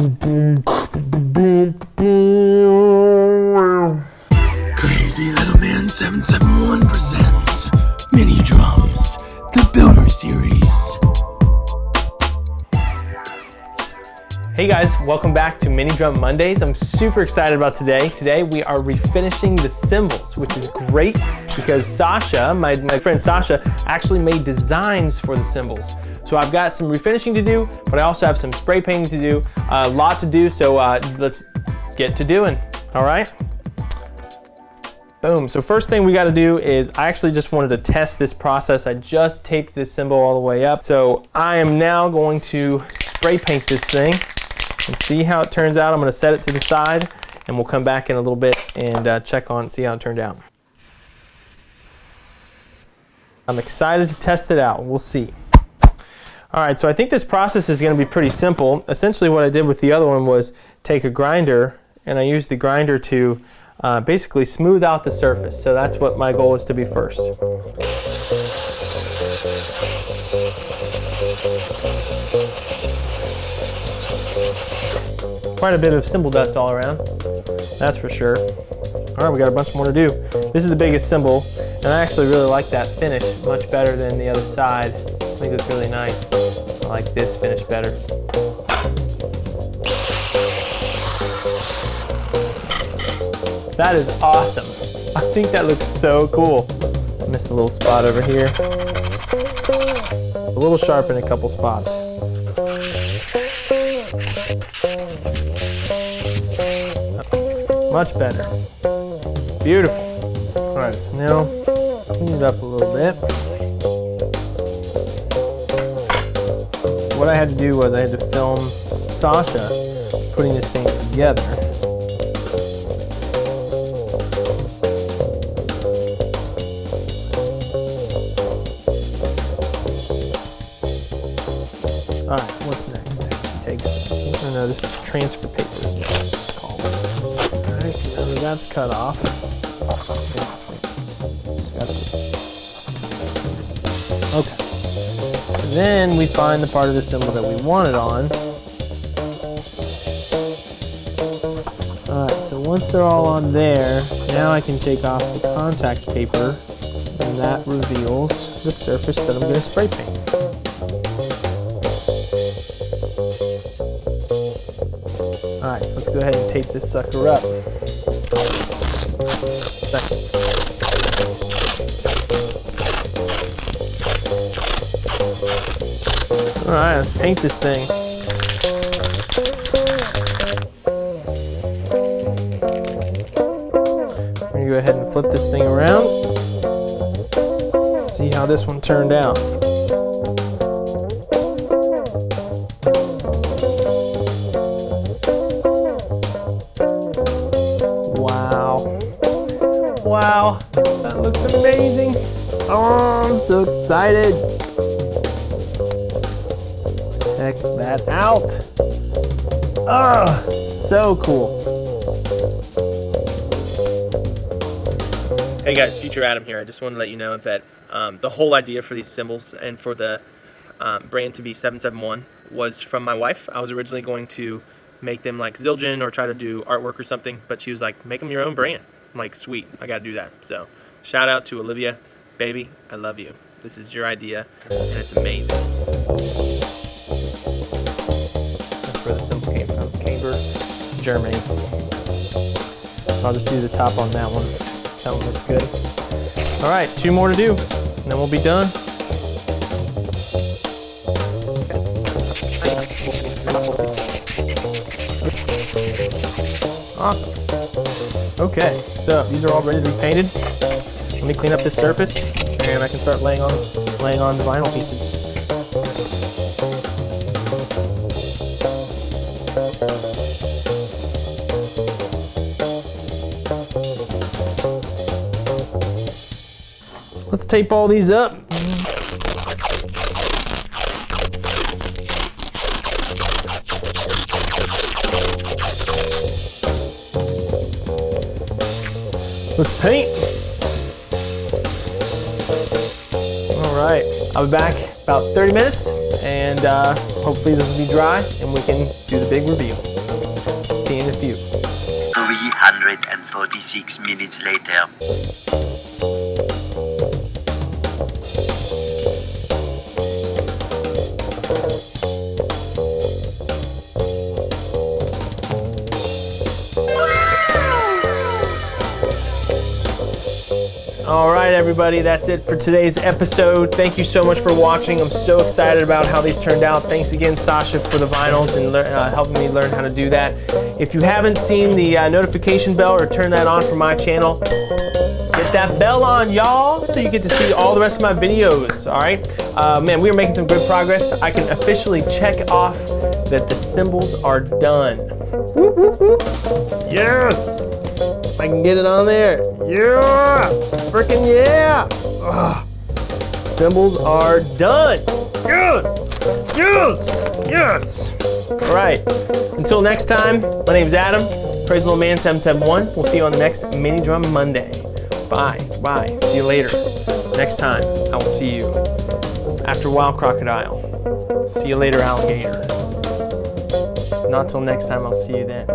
Crazy Little Man 771 presents Mini Drums, the Builder Series. Hey guys, welcome back to Mini Drum Mondays. I'm super excited about today. Today we are refinishing the cymbals, which is great because Sascha, my friend Sascha, actually made designs for the cymbals. So I've got some refinishing to do, but I also have some spray painting to do, a lot to do, so let's get to doing, all right? Boom, so first thing we gotta do is, I actually just wanted to test this process. I just taped this cymbal all the way up. So I am now going to spray paint this thing and see how it turns out. I'm gonna set it to the side and we'll come back in a little bit and check on it, see how it turned out. I'm excited to test it out, we'll see. All right, so I think this process is gonna be pretty simple. Essentially what I did with the other one was take a grinder, and I used the grinder to basically smooth out the surface. So that's what my goal is to be first. Quite a bit of cymbal dust all around, that's for sure. All right, we got a bunch more to do. This is the biggest cymbal, and I actually really like that finish much better than the other side. I think it's really nice. I like this finish better. That is awesome. I think that looks so cool. I missed a little spot over here. A little sharp in a couple spots. Much better. Beautiful. All right, so now clean it up a little bit. What I had to do was I had to film Sascha putting this thing together. All right, what's next? Take this. Oh no, this is transfer paper. It's called. All right, so now that's cut off. Okay. And then we find the part of the cymbal that we want it on. All right, so once they're all on there, now I can take off the contact paper, and that reveals the surface that I'm going to spray paint. Alright, so let's go ahead and tape this sucker up. Alright, let's paint this thing. We're going to go ahead and flip this thing around. See how this one turned out. Wow, that looks amazing. Oh, I'm so excited. Check that out. Oh, so cool. Hey guys, Future Adam here. I just wanted to let you know that the whole idea for these cymbals and for the brand to be 771 was from my wife. I was originally going to make them like Zildjian or try to do artwork or something, but she was like, make them your own brand. I'm like, sweet, I gotta do that. So, shout out to Olivia. Baby, I love you. This is your idea, and it's amazing. That's where the cymbal came from, Cambridge, Germany. I'll just do the top on that one. That one looks good. All right, 2 more to do, and then we'll be done. Awesome. Okay, so these are all ready to be painted. Let me clean up this surface, and I can start laying on the vinyl pieces. Let's tape all these up. Let's paint. All right, I'll be back about 30 minutes, and hopefully this will be dry and we can do the big reveal. See you in a few. 346 minutes later. All right, everybody, that's it for today's episode. Thank you so much for watching. I'm so excited about how these turned out. Thanks again, Sascha, for the vinyls and helping me learn how to do that. If you haven't seen the notification bell or turn that on for my channel, get that bell on, y'all, so you get to see all the rest of my videos, all right? Man, we are making some good progress. I can officially check off that the cymbals are done. Whoop, whoop, whoop. Yes! If I can get it on there. Yeah! Frickin' yeah! Ugh. Cymbals are done. Yes! Yes! Yes! All right. Until next time, my name's Adam. Praise the Little Man 771. We'll see you on the next Mini Drum Monday. Bye. Bye. See you later. Next time, I will see you after Wild Crocodile. See you later, alligator. Not till next time, I'll see you then.